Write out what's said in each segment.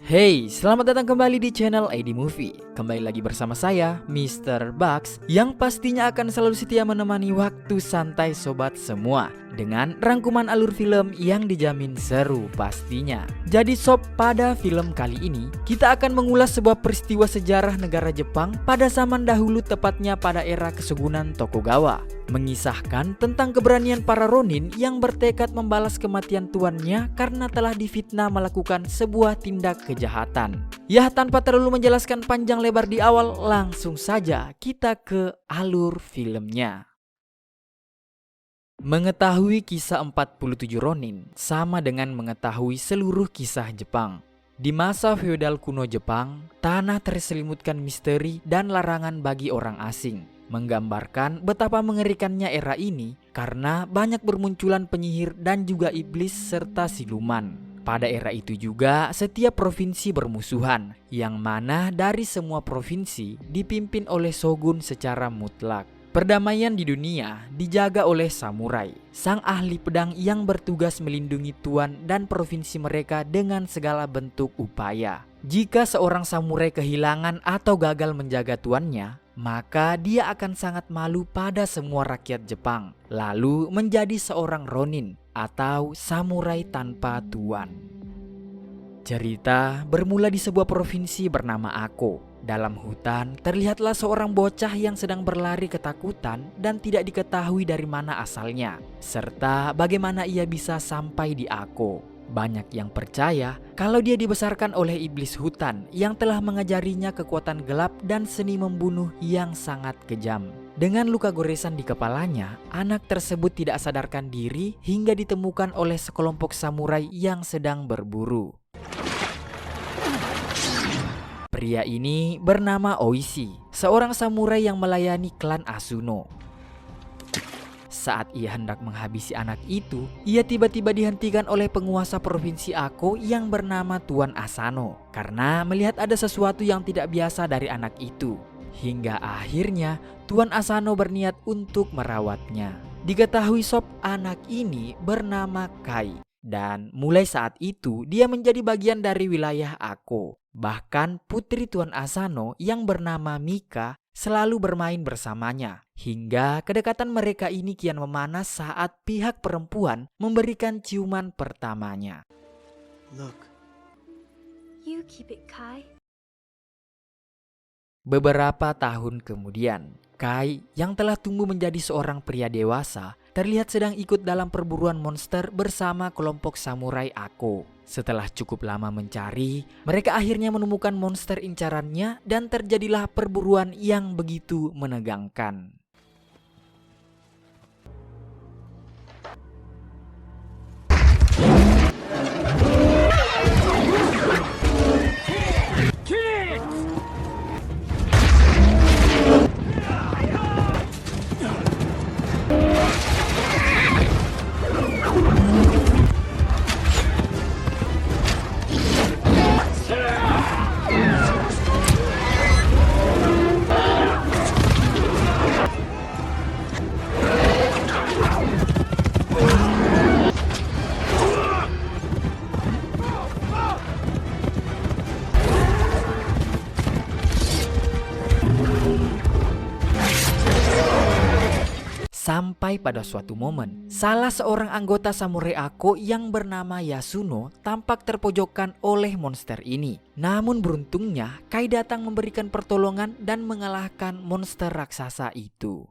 Hey, selamat datang kembali di channel ID Movie. Kembali lagi bersama saya, Mr. Bugs, yang pastinya akan selalu setia menemani waktu santai sobat semua dengan rangkuman alur film yang dijamin seru pastinya. Jadi sob, pada film kali ini kita akan mengulas sebuah peristiwa sejarah negara Jepang pada zaman dahulu, tepatnya pada era Kesugunan Tokugawa. Mengisahkan tentang keberanian para Ronin yang bertekad membalas kematian tuannya karena telah difitnah melakukan sebuah tindak kejahatan. Ya, tanpa terlalu menjelaskan panjang lebar di awal, langsung saja kita ke alur filmnya. Mengetahui kisah 47 Ronin sama dengan mengetahui seluruh kisah Jepang. Di masa feodal kuno Jepang, tanah terselimutkan misteri dan larangan bagi orang asing. Menggambarkan betapa mengerikannya era ini karena banyak bermunculan penyihir dan juga iblis serta siluman. Pada era itu juga setiap provinsi bermusuhan, yang mana dari semua provinsi dipimpin oleh shogun secara mutlak. Perdamaian di dunia dijaga oleh samurai, sang ahli pedang yang bertugas melindungi tuan dan provinsi mereka dengan segala bentuk upaya. Jika seorang samurai kehilangan atau gagal menjaga tuannya, maka dia akan sangat malu pada semua rakyat Jepang, lalu menjadi seorang Ronin atau samurai tanpa tuan. Cerita bermula di sebuah provinsi bernama Ako. Dalam hutan, terlihatlah seorang bocah yang sedang berlari ketakutan dan tidak diketahui dari mana asalnya, serta bagaimana ia bisa sampai di Ako. Banyak yang percaya kalau dia dibesarkan oleh iblis hutan yang telah mengajarinya kekuatan gelap dan seni membunuh yang sangat kejam. Dengan luka goresan di kepalanya, anak tersebut tidak sadarkan diri hingga ditemukan oleh sekelompok samurai yang sedang berburu. Pria ini bernama Oishi, seorang samurai yang melayani klan Asuno. Saat ia hendak menghabisi anak itu, ia tiba-tiba dihentikan oleh penguasa provinsi Ako yang bernama Tuan Asano karena melihat ada sesuatu yang tidak biasa dari anak itu. Hingga akhirnya Tuan Asano berniat untuk merawatnya. Diketahui sob, anak ini bernama Kai. Dan mulai saat itu dia menjadi bagian dari wilayah Ako. Bahkan putri Tuan Asano yang bernama Mika selalu bermain bersamanya. Hingga kedekatan mereka ini kian memanas saat pihak perempuan memberikan ciuman pertamanya. Look. You keep it, Kai. Beberapa tahun kemudian, Kai yang telah tumbuh menjadi seorang pria dewasa terlihat sedang ikut dalam perburuan monster bersama kelompok samurai Ako. Setelah cukup lama mencari, mereka akhirnya menemukan monster incarannya dan terjadilah perburuan yang begitu menegangkan. Sampai pada suatu momen, salah seorang anggota samurai Ako yang bernama Yasuno tampak terpojokkan oleh monster ini. Namun beruntungnya, Kai datang memberikan pertolongan dan mengalahkan monster raksasa itu.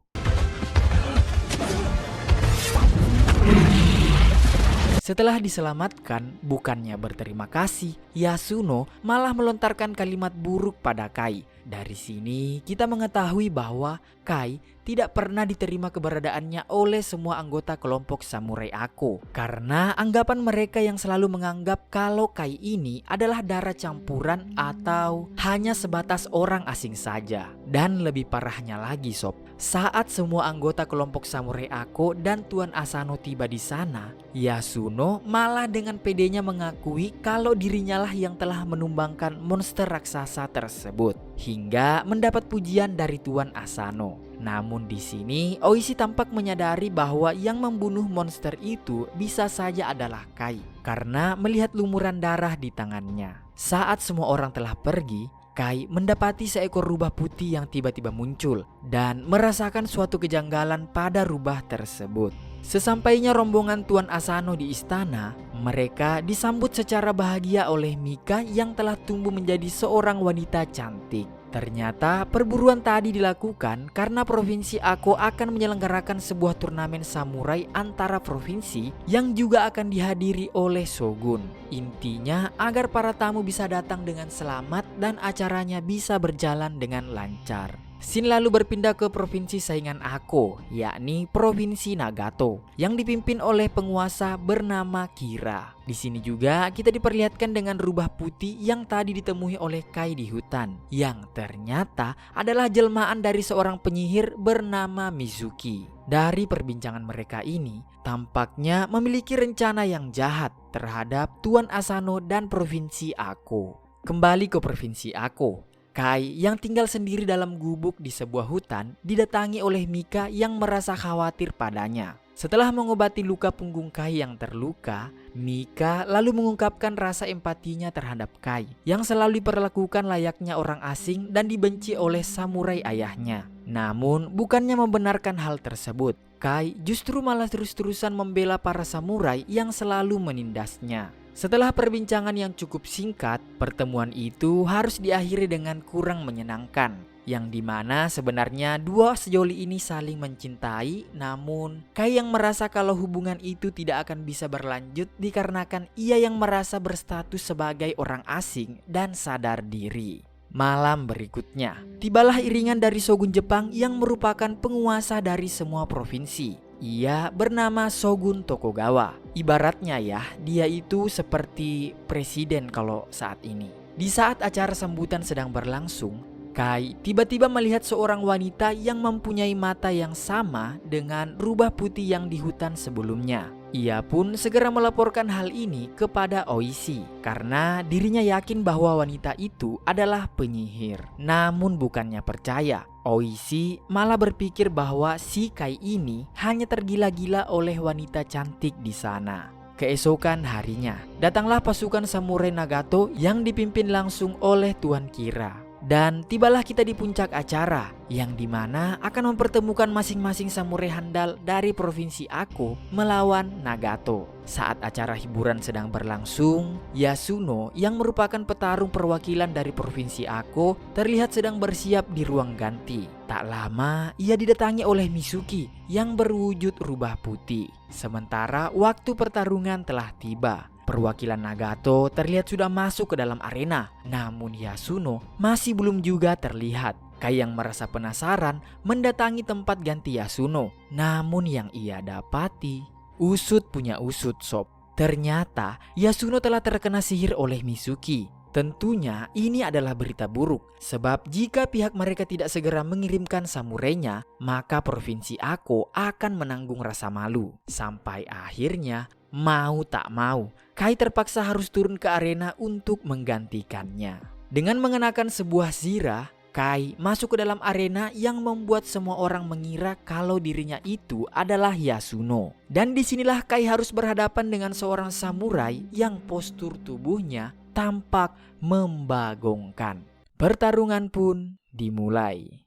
Setelah diselamatkan, bukannya berterima kasih, Yasuno malah melontarkan kalimat buruk pada Kai. Dari sini kita mengetahui bahwa Kai tidak pernah diterima keberadaannya oleh semua anggota kelompok samurai Ako. Karena anggapan mereka yang selalu menganggap kalau Kai ini adalah darah campuran atau hanya sebatas orang asing saja. Dan lebih parahnya lagi sob, saat semua anggota kelompok samurai Ako dan Tuan Asano tiba di sana, Yasuno malah dengan pedenya mengakui kalau dirinya lah yang telah menumbangkan monster raksasa tersebut. Hingga mendapat pujian dari Tuan Asano. Yasuno. Namun di sini Oishi tampak menyadari bahwa yang membunuh monster itu bisa saja adalah Kai karena melihat lumuran darah di tangannya. Saat semua orang telah pergi, Kai mendapati seekor rubah putih yang tiba-tiba muncul dan merasakan suatu kejanggalan pada rubah tersebut. Sesampainya rombongan Tuan Asano di istana, mereka disambut secara bahagia oleh Mika yang telah tumbuh menjadi seorang wanita cantik. Ternyata perburuan tadi dilakukan karena Provinsi Ako akan menyelenggarakan sebuah turnamen samurai antara provinsi yang juga akan dihadiri oleh Shogun. Intinya agar para tamu bisa datang dengan selamat dan acaranya bisa berjalan dengan lancar. Shin lalu berpindah ke provinsi saingan Ako, yakni Provinsi Nagato, yang dipimpin oleh penguasa bernama Kira. Di sini juga kita diperlihatkan dengan rubah putih yang tadi ditemui oleh Kai di hutan, yang ternyata adalah jelmaan dari seorang penyihir bernama Mizuki. Dari perbincangan mereka ini, tampaknya memiliki rencana yang jahat terhadap Tuan Asano dan Provinsi Ako. Kembali ke Provinsi Ako, Kai yang tinggal sendiri dalam gubuk di sebuah hutan didatangi oleh Mika yang merasa khawatir padanya. Setelah mengobati luka punggung Kai yang terluka, Mika lalu mengungkapkan rasa empatinya terhadap Kai yang selalu diperlakukan layaknya orang asing dan dibenci oleh samurai ayahnya. Namun bukannya membenarkan hal tersebut, Kai justru malah terus-terusan membela para samurai yang selalu menindasnya. Setelah perbincangan yang cukup singkat, pertemuan itu harus diakhiri dengan kurang menyenangkan, yang dimana sebenarnya dua sejoli ini saling mencintai, namun Kai yang merasa kalau hubungan itu tidak akan bisa berlanjut dikarenakan ia yang merasa berstatus sebagai orang asing dan sadar diri. Malam berikutnya, tibalah iringan dari Shogun Jepang yang merupakan penguasa dari semua provinsi. Ia bernama Shogun Tokugawa. Ibaratnya ya, dia itu seperti presiden kalau saat ini. Di saat acara sambutan sedang berlangsung, Kai tiba-tiba melihat seorang wanita yang mempunyai mata yang sama dengan rubah putih yang di hutan sebelumnya. Ia pun segera melaporkan hal ini kepada Oishi karena dirinya yakin bahwa wanita itu adalah penyihir. Namun bukannya percaya, Oishi malah berpikir bahwa si Kai ini hanya tergila-gila oleh wanita cantik di sana. Keesokan harinya, datanglah pasukan samurai Nagato yang dipimpin langsung oleh Tuan Kira. Dan tibalah kita di puncak acara, yang dimana akan mempertemukan masing-masing samurai handal dari Provinsi Ako melawan Nagato. Saat acara hiburan sedang berlangsung, Yasuno yang merupakan petarung perwakilan dari Provinsi Ako terlihat sedang bersiap di ruang ganti. Tak lama ia didatangi oleh Mizuki yang berwujud rubah putih. Sementara waktu pertarungan telah tiba. Perwakilan Nagato terlihat sudah masuk ke dalam arena, namun Yasuno masih belum juga terlihat. Kai yang merasa penasaran mendatangi tempat ganti Yasuno, namun yang ia dapati, usut punya usut sob. Ternyata Yasuno telah terkena sihir oleh Mizuki. Tentunya ini adalah berita buruk, sebab jika pihak mereka tidak segera mengirimkan samurainya, maka Provinsi Ako akan menanggung rasa malu. Sampai akhirnya, mau tak mau, Kai terpaksa harus turun ke arena untuk menggantikannya. Dengan mengenakan sebuah zirah, Kai masuk ke dalam arena yang membuat semua orang mengira kalau dirinya itu adalah Yasuno. Dan disinilah Kai harus berhadapan dengan seorang samurai yang postur tubuhnya tampak membagongkan. Pertarungan pun dimulai.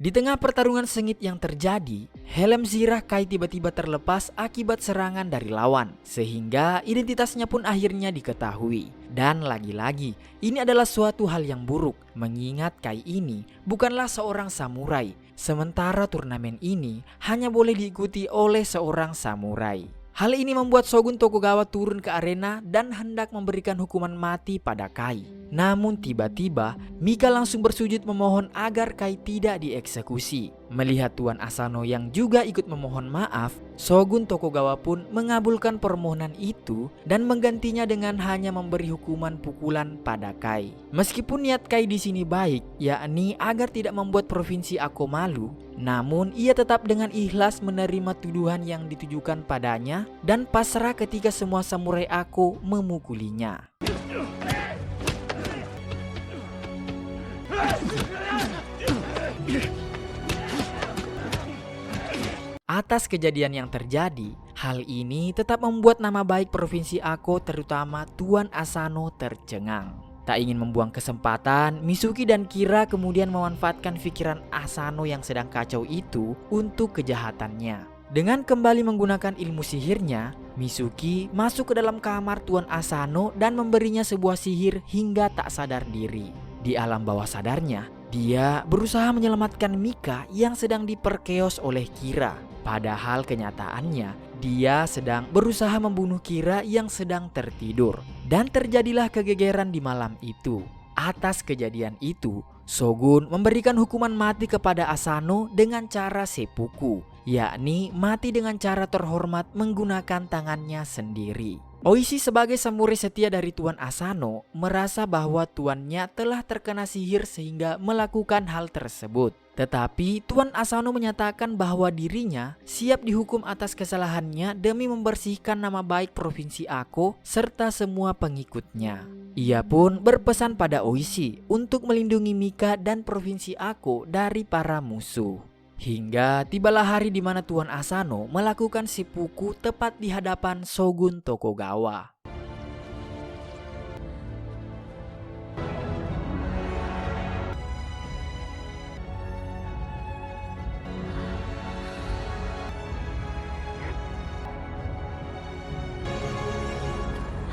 Di tengah pertarungan sengit yang terjadi, helm zirah Kai tiba-tiba terlepas akibat serangan dari lawan, sehingga identitasnya pun akhirnya diketahui. Dan lagi-lagi, ini adalah suatu hal yang buruk, mengingat Kai ini bukanlah seorang samurai, sementara turnamen ini hanya boleh diikuti oleh seorang samurai. Hal ini membuat Shogun Tokugawa turun ke arena dan hendak memberikan hukuman mati pada Kai. Namun tiba-tiba Mika langsung bersujud memohon agar Kai tidak dieksekusi. Melihat Tuan Asano yang juga ikut memohon maaf, Shogun Tokugawa pun mengabulkan permohonan itu dan menggantinya dengan hanya memberi hukuman pukulan pada Kai. Meskipun niat Kai di sini baik, yakni agar tidak membuat provinsi Ako malu, namun ia tetap dengan ikhlas menerima tuduhan yang ditujukan padanya dan pasrah ketika semua samurai Ako memukulinya. Atas kejadian yang terjadi, hal ini tetap membuat nama baik provinsi Ako terutama Tuan Asano tercengang. Tak ingin membuang kesempatan, Mitsuki dan Kira kemudian memanfaatkan pikiran Asano yang sedang kacau itu untuk kejahatannya. Dengan kembali menggunakan ilmu sihirnya, Mitsuki masuk ke dalam kamar Tuan Asano dan memberinya sebuah sihir hingga tak sadar diri. Di alam bawah sadarnya, dia berusaha menyelamatkan Mika yang sedang diperkeos oleh Kira. Padahal kenyataannya, dia sedang berusaha membunuh Kira yang sedang tertidur. Dan terjadilah kegegeran di malam itu. Atas kejadian itu, Shogun memberikan hukuman mati kepada Asano dengan cara seppuku, yakni mati dengan cara terhormat menggunakan tangannya sendiri. Oishi sebagai samurai setia dari Tuan Asano merasa bahwa tuannya telah terkena sihir sehingga melakukan hal tersebut. Tetapi Tuan Asano menyatakan bahwa dirinya siap dihukum atas kesalahannya demi membersihkan nama baik provinsi Ako serta semua pengikutnya. Ia pun berpesan pada Oishi untuk melindungi Mika dan provinsi Ako dari para musuh. Hingga tibalah hari di mana Tuan Asano melakukan seppuku tepat di hadapan Shogun Tokugawa.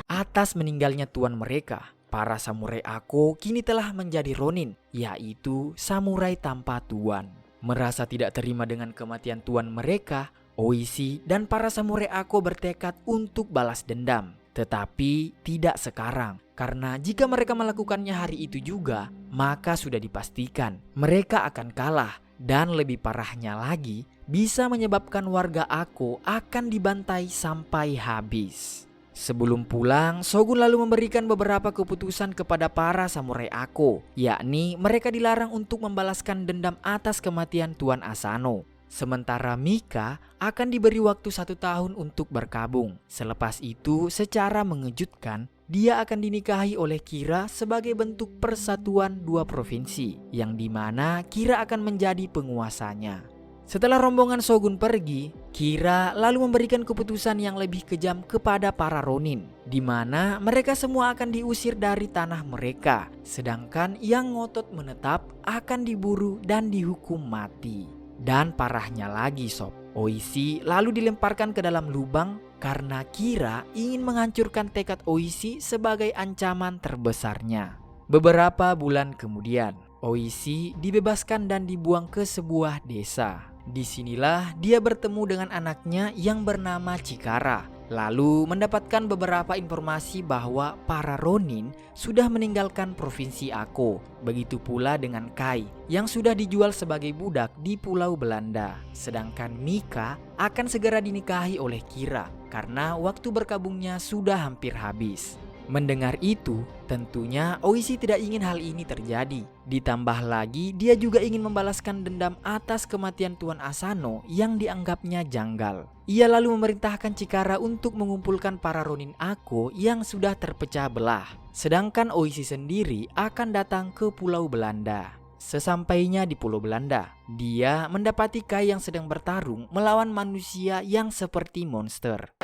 Atas meninggalnya tuan mereka, para samurai Ako kini telah menjadi ronin, yaitu samurai tanpa tuan. Merasa tidak terima dengan kematian tuan mereka, Oishi dan para samurai Ako bertekad untuk balas dendam. Tetapi tidak sekarang, karena jika mereka melakukannya hari itu juga, maka sudah dipastikan mereka akan kalah. Dan lebih parahnya lagi, bisa menyebabkan warga Ako akan dibantai sampai habis. Sebelum pulang, Shogun lalu memberikan beberapa keputusan kepada para samurai Ako, yakni mereka dilarang untuk membalaskan dendam atas kematian Tuan Asano. Sementara Mika akan diberi waktu 1 tahun untuk berkabung. Selepas itu, secara mengejutkan, dia akan dinikahi oleh Kira sebagai bentuk persatuan 2 provinsi, yang dimana Kira akan menjadi penguasanya. Setelah rombongan Shogun pergi, Kira lalu memberikan keputusan yang lebih kejam kepada para ronin, di mana mereka semua akan diusir dari tanah mereka, sedangkan yang ngotot menetap akan diburu dan dihukum mati. Dan parahnya lagi sob, Oishi lalu dilemparkan ke dalam lubang karena Kira ingin menghancurkan tekad Oishi sebagai ancaman terbesarnya. Beberapa bulan kemudian, Oishi dibebaskan dan dibuang ke sebuah desa. Disinilah dia bertemu dengan anaknya yang bernama Chikara, lalu mendapatkan beberapa informasi bahwa para ronin sudah meninggalkan provinsi Ako. Begitu pula dengan Kai yang sudah dijual sebagai budak di Pulau Belanda. Sedangkan Mika akan segera dinikahi oleh Kira karena waktu berkabungnya sudah hampir habis. Mendengar itu, tentunya Oishi tidak ingin hal ini terjadi. Ditambah lagi, dia juga ingin membalaskan dendam atas kematian Tuan Asano yang dianggapnya janggal. Ia lalu memerintahkan Chikara untuk mengumpulkan para ronin Ako yang sudah terpecah belah. Sedangkan Oishi sendiri akan datang ke Pulau Belanda. Sesampainya di Pulau Belanda, dia mendapati Kai yang sedang bertarung melawan manusia yang seperti monster.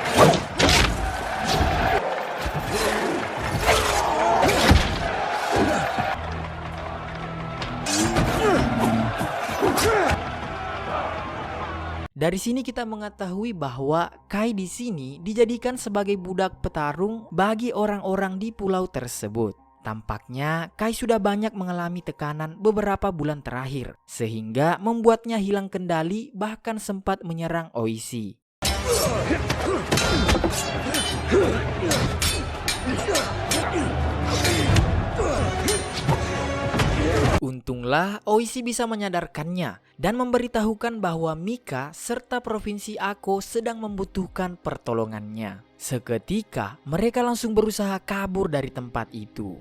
Dari sini kita mengetahui bahwa Kai di sini dijadikan sebagai budak petarung bagi orang-orang di pulau tersebut. Tampaknya Kai sudah banyak mengalami tekanan beberapa bulan terakhir, sehingga membuatnya hilang kendali bahkan sempat menyerang Oishi. Disitulah Oishi bisa menyadarkannya dan memberitahukan bahwa Mika serta provinsi Ako sedang membutuhkan pertolongannya. Seketika mereka langsung berusaha kabur dari tempat itu.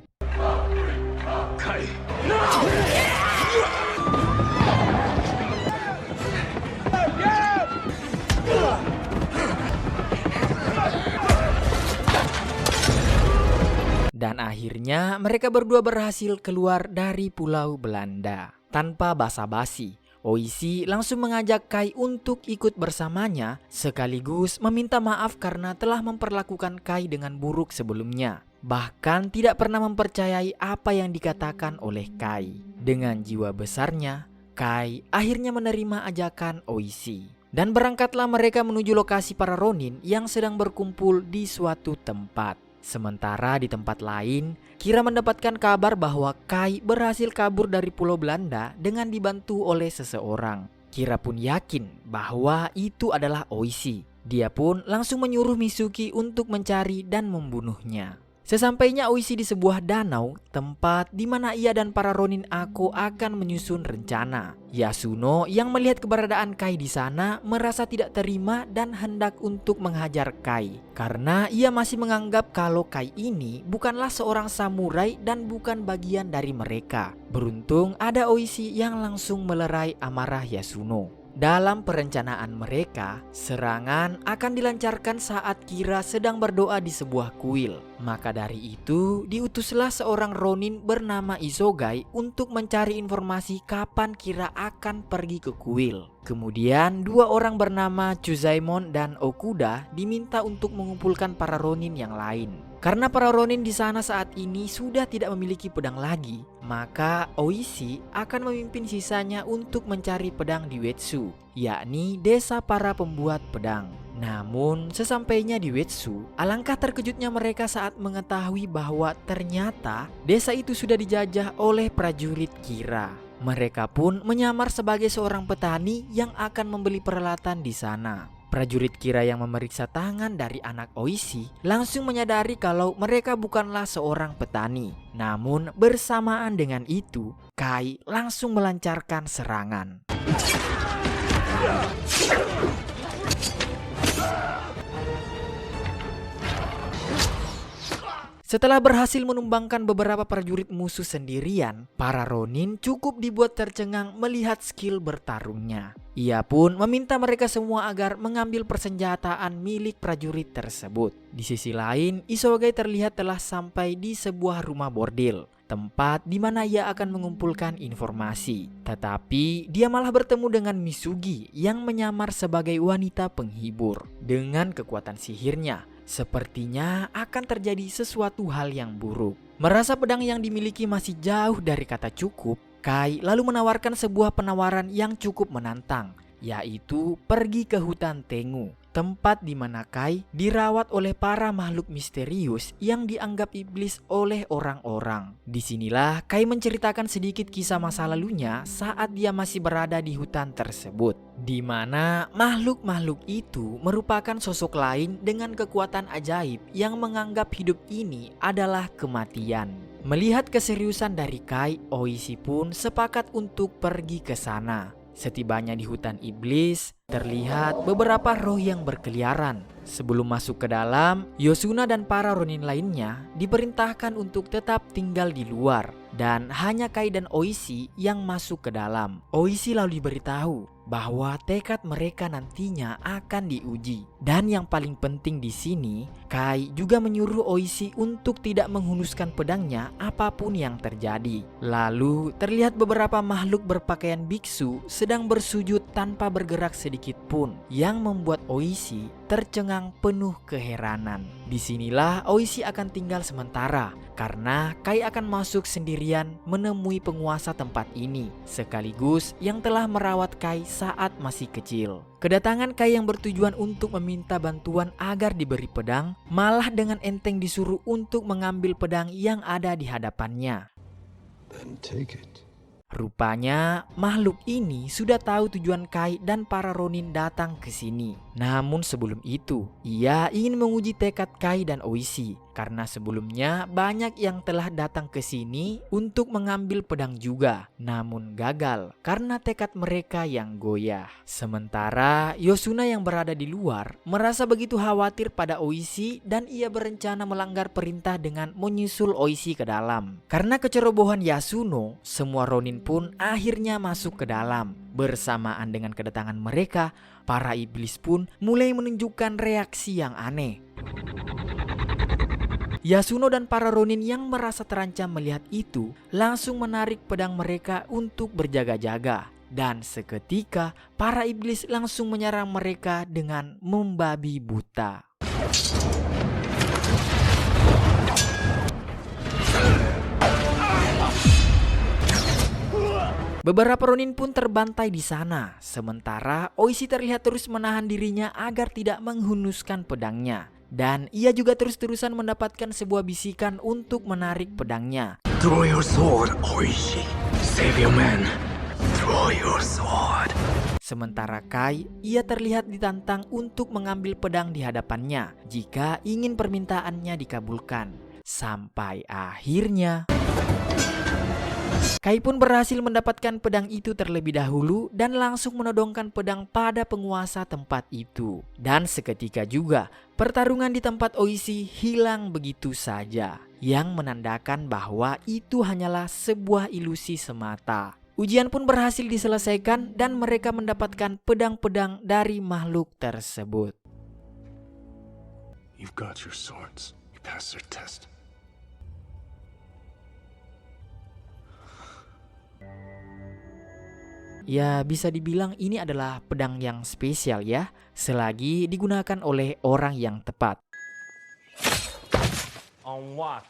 Dan akhirnya mereka berdua berhasil keluar dari pulau Belanda. Tanpa basa-basi, Oishi langsung mengajak Kai untuk ikut bersamanya sekaligus meminta maaf karena telah memperlakukan Kai dengan buruk sebelumnya. Bahkan tidak pernah mempercayai apa yang dikatakan oleh Kai. Dengan jiwa besarnya, Kai akhirnya menerima ajakan Oishi. Dan berangkatlah mereka menuju lokasi para Ronin yang sedang berkumpul di suatu tempat. Sementara di tempat lain, Kira mendapatkan kabar bahwa Kai berhasil kabur dari pulau Belanda dengan dibantu oleh seseorang. Kira pun yakin bahwa itu adalah Oishi. Dia pun langsung menyuruh Mitsuki untuk mencari dan membunuhnya. Sesampainya Oishi di sebuah danau, tempat di mana ia dan para Ronin Ako akan menyusun rencana. Yasuno yang melihat keberadaan Kai di sana merasa tidak terima dan hendak untuk menghajar Kai. Karena ia masih menganggap kalau Kai ini bukanlah seorang samurai dan bukan bagian dari mereka. Beruntung ada Oishi yang langsung melerai amarah Yasuno. Dalam perencanaan mereka, serangan akan dilancarkan saat Kira sedang berdoa di sebuah kuil. Maka dari itu, diutuslah seorang Ronin bernama Isogai untuk mencari informasi kapan Kira akan pergi ke kuil. Kemudian, dua orang bernama Chuzaemon dan Okuda diminta untuk mengumpulkan para Ronin yang lain. Karena para Ronin di sana saat ini sudah tidak memiliki pedang lagi, maka Oishi akan memimpin sisanya untuk mencari pedang di Uetsu, yakni desa para pembuat pedang. Namun sesampainya di Uetsu, alangkah terkejutnya mereka saat mengetahui bahwa ternyata desa itu sudah dijajah oleh prajurit Kira. Mereka pun menyamar sebagai seorang petani yang akan membeli peralatan di sana. Prajurit Kira yang memeriksa tangan dari anak Oishi langsung menyadari kalau mereka bukanlah seorang petani. Namun bersamaan dengan itu, Kai langsung melancarkan serangan. Setelah berhasil menumbangkan beberapa prajurit musuh sendirian, para Ronin cukup dibuat tercengang melihat skill bertarungnya. Ia pun meminta mereka semua agar mengambil persenjataan milik prajurit tersebut. Di sisi lain, Isogai terlihat telah sampai di sebuah rumah bordil, tempat di mana ia akan mengumpulkan informasi. Tetapi dia malah bertemu dengan Mitsugi yang menyamar sebagai wanita penghibur. Dengan kekuatan sihirnya, sepertinya akan terjadi sesuatu hal yang buruk. Merasa pedang yang dimiliki masih jauh dari kata cukup, Kai lalu menawarkan sebuah penawaran yang cukup menantang, yaitu pergi ke hutan Tengu, tempat di mana Kai dirawat oleh para makhluk misterius yang dianggap iblis oleh orang-orang. Disinilah Kai menceritakan sedikit kisah masa lalunya saat dia masih berada di hutan tersebut, di mana makhluk-makhluk itu merupakan sosok lain dengan kekuatan ajaib yang menganggap hidup ini adalah kematian. Melihat keseriusan dari Kai, Oishi pun sepakat untuk pergi ke sana. Setibanya di hutan iblis, terlihat beberapa roh yang berkeliaran. Sebelum masuk ke dalam, Yosuna dan para Ronin lainnya diperintahkan untuk tetap tinggal di luar. Dan hanya Kai dan Oishi yang masuk ke dalam. Oishi lalu diberitahu bahwa tekad mereka nantinya akan diuji. Dan yang paling penting di sini, Kai juga menyuruh Oishi untuk tidak menghunuskan pedangnya apapun yang terjadi. Lalu terlihat beberapa makhluk berpakaian biksu sedang bersujud tanpa bergerak sedikit pun, yang membuat Oishi tercengang penuh keheranan. Disinilah Oishi akan tinggal sementara karena Kai akan masuk sendirian menemui penguasa tempat ini, sekaligus yang telah merawat Kai saat masih kecil. Kedatangan Kai yang bertujuan untuk meminta bantuan agar diberi pedang, malah dengan enteng disuruh untuk mengambil pedang yang ada di hadapannya. Then take it. Rupanya makhluk ini sudah tahu tujuan Kai dan para Ronin datang ke sini. Namun sebelum itu, ia ingin menguji tekad Kai dan Oishi karena sebelumnya banyak yang telah datang ke sini untuk mengambil pedang juga, namun gagal karena tekad mereka yang goyah. Sementara Yosuna yang berada di luar merasa begitu khawatir pada Oishi dan ia berencana melanggar perintah dengan menyusul Oishi ke dalam. Karena kecerobohan Yasuno, semua Ronin pun akhirnya masuk ke dalam. Bersamaan dengan kedatangan mereka, para iblis pun mulai menunjukkan reaksi yang aneh. Yasuno dan para Ronin yang merasa terancam melihat itu langsung menarik pedang mereka untuk berjaga-jaga. Dan seketika para iblis langsung menyerang mereka dengan membabi buta. Beberapa Ronin pun terbantai di sana, sementara Oishi terlihat terus menahan dirinya agar tidak menghunuskan pedangnya. Dan ia juga terus-terusan mendapatkan sebuah bisikan untuk menarik pedangnya. Draw your sword, Oishi. Save your man. Draw your sword. Sementara Kai, ia terlihat ditantang untuk mengambil pedang di hadapannya jika ingin permintaannya dikabulkan. Sampai akhirnya Kai pun berhasil mendapatkan pedang itu terlebih dahulu dan langsung menodongkan pedang pada penguasa tempat itu. Dan seketika juga pertarungan di tempat Oishi hilang begitu saja, yang menandakan bahwa itu hanyalah sebuah ilusi semata. Ujian pun berhasil diselesaikan dan mereka mendapatkan pedang-pedang dari makhluk tersebut. You've got your swords. You passed their test. Ya, bisa dibilang ini adalah pedang yang spesial ya, selagi digunakan oleh orang yang tepat. On what?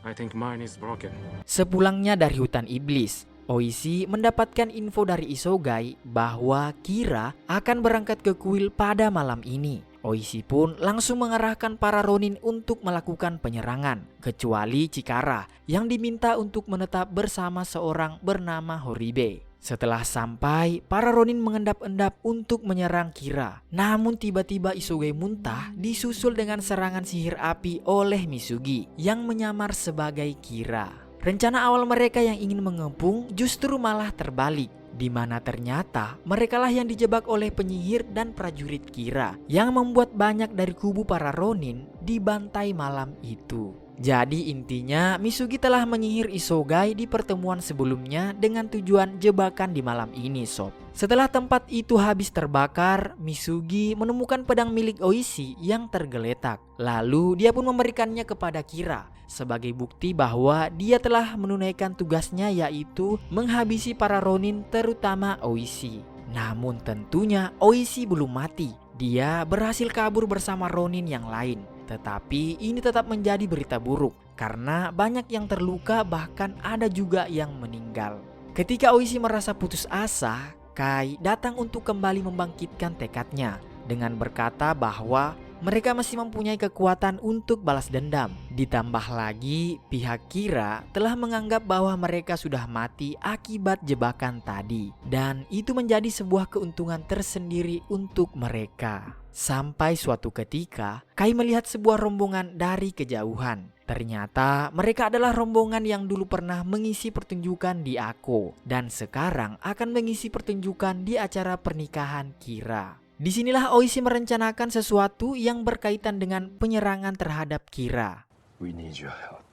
I think mine is broken. Sepulangnya dari hutan iblis, Oishi mendapatkan info dari Isogai bahwa Kira akan berangkat ke kuil pada malam ini. Oishi pun langsung mengerahkan para Ronin untuk melakukan penyerangan, kecuali Chikara yang diminta untuk menetap bersama seorang bernama Horibe. Setelah sampai, para Ronin mengendap-endap untuk menyerang Kira. Namun tiba-tiba Isogai muntah disusul dengan serangan sihir api oleh Misugi yang menyamar sebagai Kira. Rencana awal mereka yang ingin mengepung justru malah terbalik, di mana ternyata merekalah yang dijebak oleh penyihir dan prajurit Kira yang membuat banyak dari kubu para Ronin dibantai malam itu. Jadi intinya Misugi telah menyihir Isogai di pertemuan sebelumnya dengan tujuan jebakan di malam ini sob. Setelah tempat itu habis terbakar, Misugi menemukan pedang milik Oishi yang tergeletak. Lalu dia pun memberikannya kepada Kira sebagai bukti bahwa dia telah menunaikan tugasnya, yaitu menghabisi para Ronin terutama Oishi. Namun tentunya Oishi belum mati. Dia berhasil kabur bersama Ronin yang lain. Tetapi ini tetap menjadi berita buruk karena banyak yang terluka, bahkan ada juga yang meninggal. Ketika Oishi merasa putus asa, Kai datang untuk kembali membangkitkan tekadnya dengan berkata bahwa mereka masih mempunyai kekuatan untuk balas dendam. Ditambah lagi pihak Kira telah menganggap bahwa mereka sudah mati akibat jebakan tadi, dan itu menjadi sebuah keuntungan tersendiri untuk mereka. Sampai suatu ketika Kai melihat sebuah rombongan dari kejauhan. Ternyata mereka adalah rombongan yang dulu pernah mengisi pertunjukan di Ako dan sekarang akan mengisi pertunjukan di acara pernikahan Kira. Disinilah Oishi merencanakan sesuatu yang berkaitan dengan penyerangan terhadap Kira. We need your help.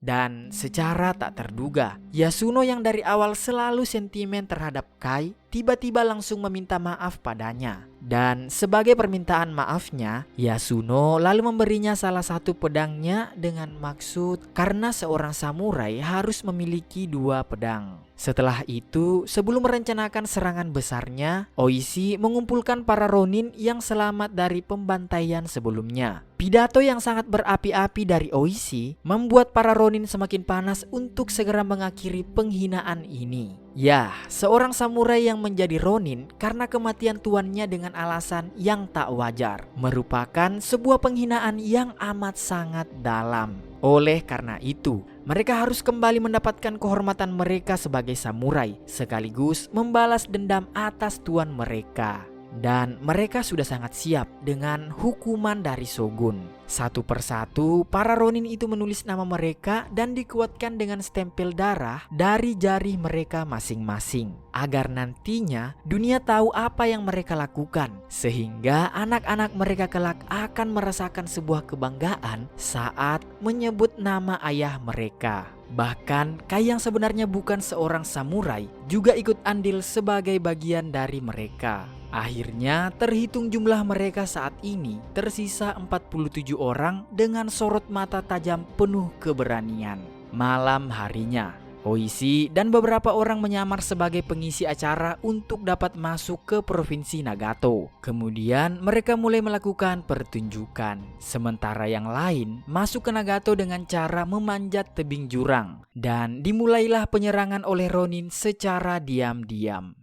Dan secara tak terduga, Yasuno yang dari awal selalu sentimen terhadap Kai tiba-tiba langsung meminta maaf padanya. Dan sebagai permintaan maafnya, Yasuno lalu memberinya salah satu pedangnya dengan maksud karena seorang samurai harus memiliki 2 pedang. Setelah itu, sebelum merencanakan serangan besarnya, Oishi mengumpulkan para Ronin yang selamat dari pembantaian sebelumnya. Pidato yang sangat berapi-api dari Oishi membuat para Ronin semakin panas untuk segera mengakhiri penghinaan ini. Ya, seorang samurai yang menjadi Ronin karena kematian tuannya dengan alasan yang tak wajar merupakan sebuah penghinaan yang amat sangat dalam. Oleh karena itu, Mereka harus kembali mendapatkan kehormatan mereka sebagai samurai, sekaligus membalas dendam atas tuan mereka. Dan mereka sudah sangat siap dengan hukuman dari shogun. Satu persatu, para ronin itu menulis nama mereka dan dikuatkan dengan stempel darah dari jari mereka masing-masing. Agar nantinya dunia tahu apa yang mereka lakukan. Sehingga anak-anak mereka kelak akan merasakan sebuah kebanggaan saat menyebut nama ayah mereka. Bahkan Kai yang sebenarnya bukan seorang samurai juga ikut andil sebagai bagian dari mereka. Akhirnya terhitung jumlah mereka saat ini tersisa 47 orang dengan sorot mata tajam penuh keberanian. Malam harinya, Oishi dan beberapa orang menyamar sebagai pengisi acara untuk dapat masuk ke provinsi Nagato. Kemudian mereka mulai melakukan pertunjukan. Sementara yang lain masuk ke Nagato dengan cara memanjat tebing jurang. Dan dimulailah penyerangan oleh Ronin secara diam-diam.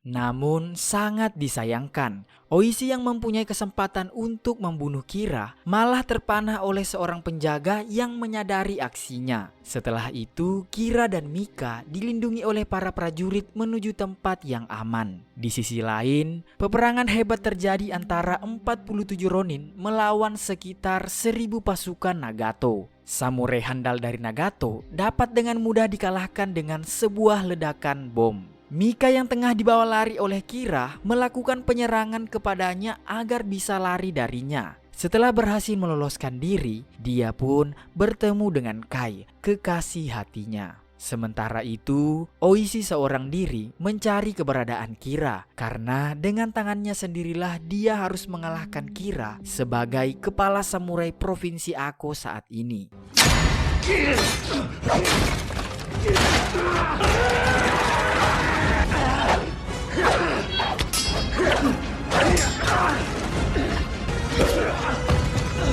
Namun sangat disayangkan, Oishi yang mempunyai kesempatan untuk membunuh Kira malah terpanah oleh seorang penjaga yang menyadari aksinya. Setelah itu, Kira dan Mika dilindungi oleh para prajurit menuju tempat yang aman. Di sisi lain, peperangan hebat terjadi antara 47 Ronin melawan sekitar 1000 pasukan Nagato. Samurai handal dari Nagato dapat dengan mudah dikalahkan dengan sebuah ledakan bom. Mika yang tengah dibawa lari oleh Kira melakukan penyerangan kepadanya agar bisa lari darinya. Setelah berhasil meloloskan diri, dia pun bertemu dengan Kai, kekasih hatinya. Sementara itu, Oishi seorang diri mencari keberadaan Kira karena dengan tangannya sendirilah dia harus mengalahkan Kira sebagai kepala samurai provinsi Ako saat ini.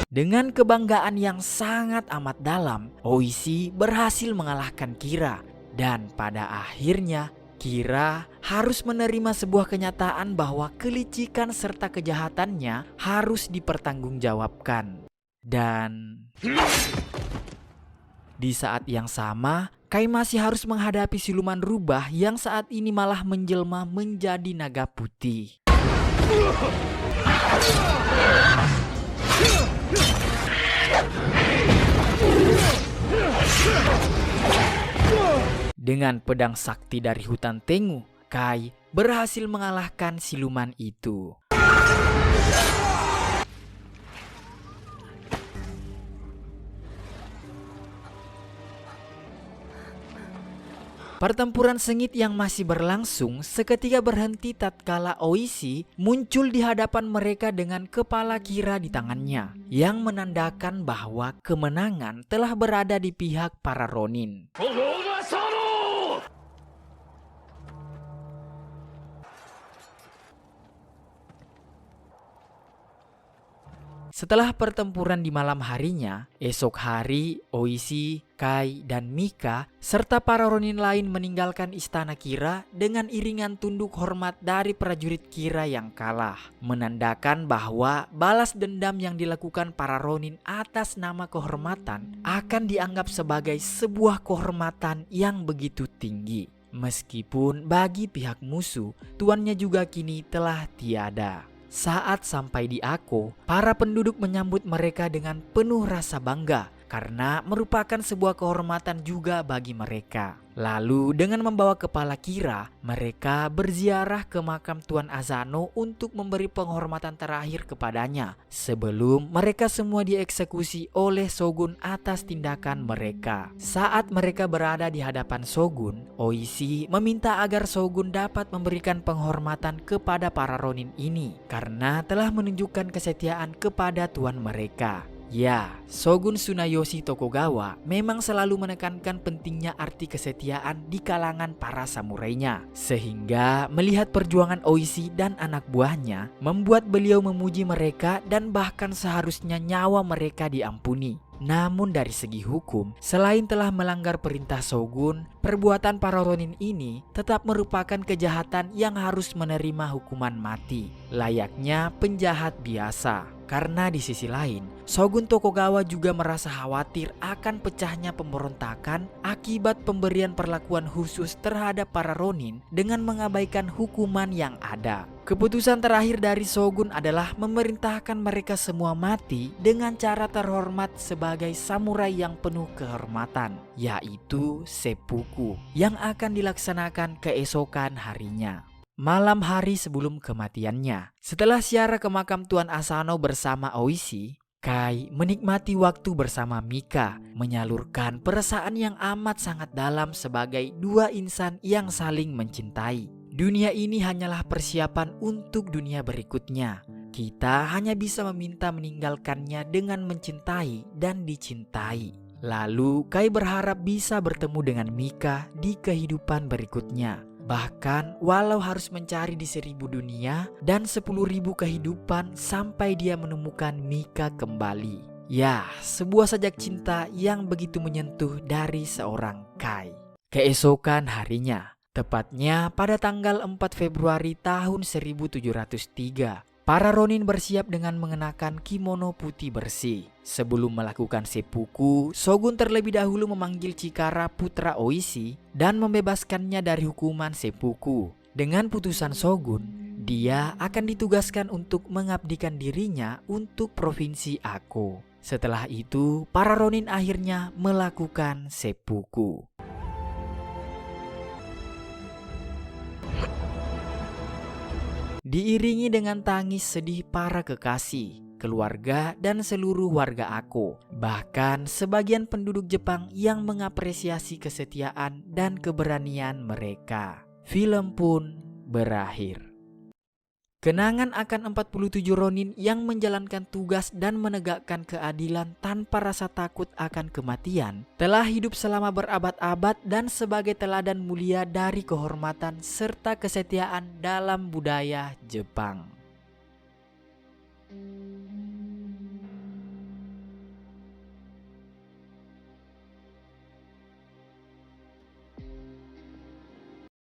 Dengan kebanggaan yang sangat amat dalam, Oishi berhasil mengalahkan Kira. Dan pada akhirnya, Kira harus menerima sebuah kenyataan bahwa kelicikan serta kejahatannya harus dipertanggungjawabkan. Dan di saat yang sama, Kai masih harus menghadapi siluman rubah yang saat ini malah menjelma menjadi naga putih. Dengan pedang sakti dari hutan Tengu, Kai berhasil mengalahkan siluman itu. Pertempuran sengit yang masih berlangsung seketika berhenti tatkala Oishi muncul di hadapan mereka dengan kepala Kira di tangannya, yang menandakan bahwa kemenangan telah berada di pihak para Ronin. Setelah pertempuran di malam harinya, esok hari Oishi, Kai, dan Mika serta para Ronin lain meninggalkan istana Kira dengan iringan tunduk hormat dari prajurit Kira yang kalah, menandakan bahwa balas dendam yang dilakukan para Ronin atas nama kehormatan akan dianggap sebagai sebuah kehormatan yang begitu tinggi. Meskipun bagi pihak musuh, tuannya juga kini telah tiada. Saat sampai di Ako, para penduduk menyambut mereka dengan penuh rasa bangga karena merupakan sebuah kehormatan juga bagi mereka. Lalu dengan membawa kepala Kira, mereka berziarah ke makam Tuan Asano untuk memberi penghormatan terakhir kepadanya sebelum mereka semua dieksekusi oleh Shogun atas tindakan mereka. Saat mereka berada di hadapan Shogun, Oishi meminta agar Shogun dapat memberikan penghormatan kepada para Ronin ini karena telah menunjukkan kesetiaan kepada tuan mereka. Ya, Shogun Tsunayoshi Tokugawa memang selalu menekankan pentingnya arti kesetiaan di kalangan para samurainya. Sehingga melihat perjuangan Oishi dan anak buahnya membuat beliau memuji mereka dan bahkan seharusnya nyawa mereka diampuni. Namun dari segi hukum, selain telah melanggar perintah Shogun, perbuatan para ronin ini tetap merupakan kejahatan yang harus menerima hukuman mati, layaknya penjahat biasa. Karena di sisi lain, Shogun Tokugawa juga merasa khawatir akan pecahnya pemberontakan akibat pemberian perlakuan khusus terhadap para ronin dengan mengabaikan hukuman yang ada. Keputusan terakhir dari Shogun adalah memerintahkan mereka semua mati dengan cara terhormat sebagai samurai yang penuh kehormatan, yaitu seppuku, yang akan dilaksanakan keesokan harinya. Malam hari sebelum kematiannya, setelah ziarah ke makam Tuan Asano bersama Oishi, Kai menikmati waktu bersama Mika, menyalurkan perasaan yang amat sangat dalam sebagai dua insan yang saling mencintai. Dunia ini hanyalah persiapan untuk dunia berikutnya. Kita hanya bisa meminta meninggalkannya dengan mencintai dan dicintai. Lalu Kai berharap bisa bertemu dengan Mika di kehidupan berikutnya. Bahkan walau harus mencari di 1000 dunia dan 10.000 kehidupan sampai dia menemukan Mika kembali. Ya, sebuah sajak cinta yang begitu menyentuh dari seorang Kai. Keesokan harinya, tepatnya pada tanggal 4 Februari tahun 1703, para ronin bersiap dengan mengenakan kimono putih bersih. Sebelum melakukan seppuku, Shogun terlebih dahulu memanggil Chikara putra Oishi dan membebaskannya dari hukuman seppuku. Dengan putusan Shogun, dia akan ditugaskan untuk mengabdikan dirinya untuk provinsi Ako. Setelah itu, para ronin akhirnya melakukan seppuku. Diiringi dengan tangis sedih para kekasih, keluarga, dan seluruh warga Ako. Bahkan sebagian penduduk Jepang yang mengapresiasi kesetiaan dan keberanian mereka. Film pun berakhir. Kenangan akan 47 ronin yang menjalankan tugas dan menegakkan keadilan tanpa rasa takut akan kematian telah hidup selama berabad-abad dan sebagai teladan mulia dari kehormatan serta kesetiaan dalam budaya Jepang.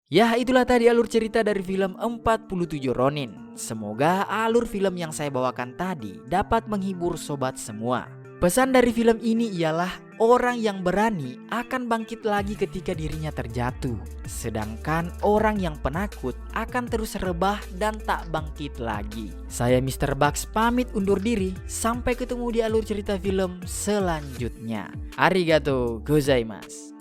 Ya, itulah tadi alur cerita dari film 47 Ronin. Semoga alur film yang saya bawakan tadi dapat menghibur sobat semua. Pesan dari film ini ialah orang yang berani akan bangkit lagi ketika dirinya terjatuh. Sedangkan orang yang penakut akan terus rebah dan tak bangkit lagi. Saya Mr. Bugs pamit undur diri. Sampai ketemu di alur cerita film selanjutnya. Arigatou gozaimasu.